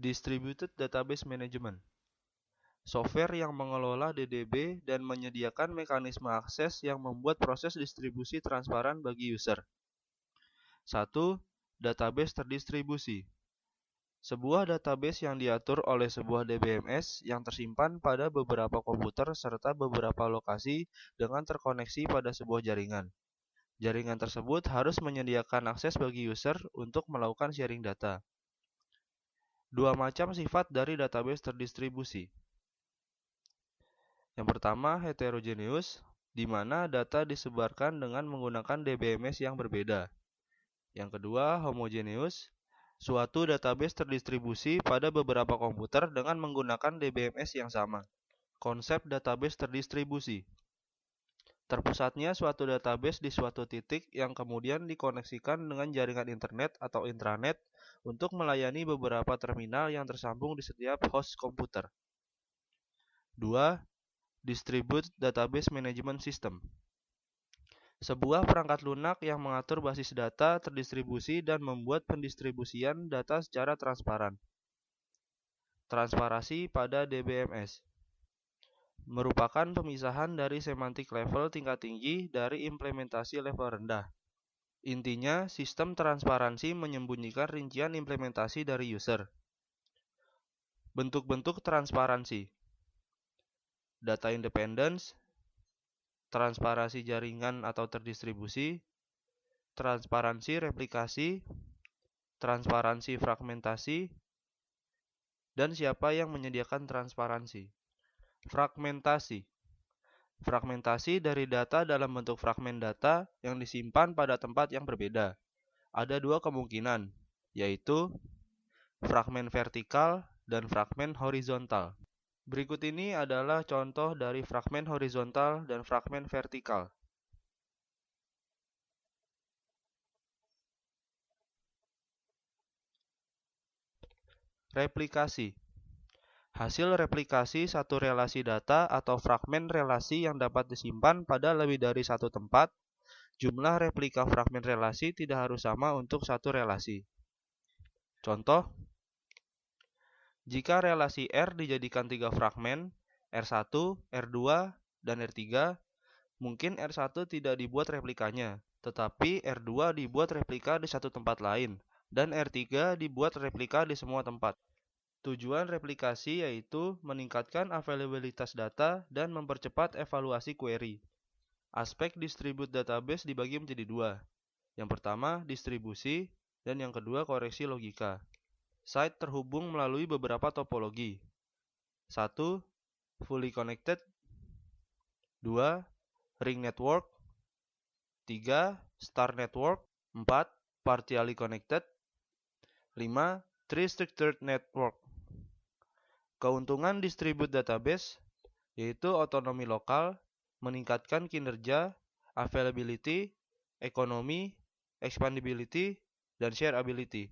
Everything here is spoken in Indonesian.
Distributed Database Management, software yang mengelola DDB dan menyediakan mekanisme akses yang membuat proses distribusi transparan bagi user. 1. Database terdistribusi. Sebuah database yang diatur oleh sebuah DBMS yang tersimpan pada beberapa komputer serta beberapa lokasi dengan terkoneksi pada sebuah jaringan. Jaringan tersebut harus menyediakan akses bagi user untuk melakukan sharing data. Dua macam sifat dari database terdistribusi. Yang pertama, heterogeneous, di mana data disebarkan dengan menggunakan DBMS yang berbeda. Yang kedua, homogeneous, suatu database terdistribusi pada beberapa komputer dengan menggunakan DBMS yang sama. Konsep database terdistribusi. Terpusatnya suatu database di suatu titik yang kemudian dikoneksikan dengan jaringan internet atau intranet untuk melayani beberapa terminal yang tersambung di setiap host komputer. 2. Distributed Database Management System. Sebuah perangkat lunak yang mengatur basis data terdistribusi dan membuat pendistribusian data secara transparan. Transparasi pada DBMS merupakan pemisahan dari semantik level tingkat tinggi dari implementasi level rendah. Intinya, sistem transparansi menyembunyikan rincian implementasi dari user. Bentuk-bentuk transparansi: data independence, transparansi jaringan atau terdistribusi, transparansi replikasi, transparansi fragmentasi, dan siapa yang menyediakan transparansi. Fragmentasi. Fragmentasi dari data dalam bentuk fragmen data yang disimpan pada tempat yang berbeda. Ada dua kemungkinan, yaitu fragmen vertikal dan fragmen horizontal. Berikut ini adalah contoh dari fragmen horizontal dan fragmen vertikal. Replikasi. Hasil replikasi satu relasi data atau fragmen relasi yang dapat disimpan pada lebih dari satu tempat. Jumlah replika fragmen relasi tidak harus sama untuk satu relasi. Contoh, jika relasi R dijadikan 3 fragmen, R1, R2, dan R3, mungkin R1 tidak dibuat replikanya, tetapi R2 dibuat replika di satu tempat lain, dan R3 dibuat replika di semua tempat. Tujuan replikasi yaitu meningkatkan availabilitas data dan mempercepat evaluasi query. Aspek distributed database dibagi menjadi dua. Yang pertama, distribusi, dan yang kedua, koreksi logika. Site terhubung melalui beberapa topologi. 1. Fully connected. 2. Ring network. 3. Star network. 4. Partially connected. 5. Tree structured network. Keuntungan distributed database yaitu otonomi lokal, meningkatkan kinerja, availability, ekonomi, expandability, dan shareability.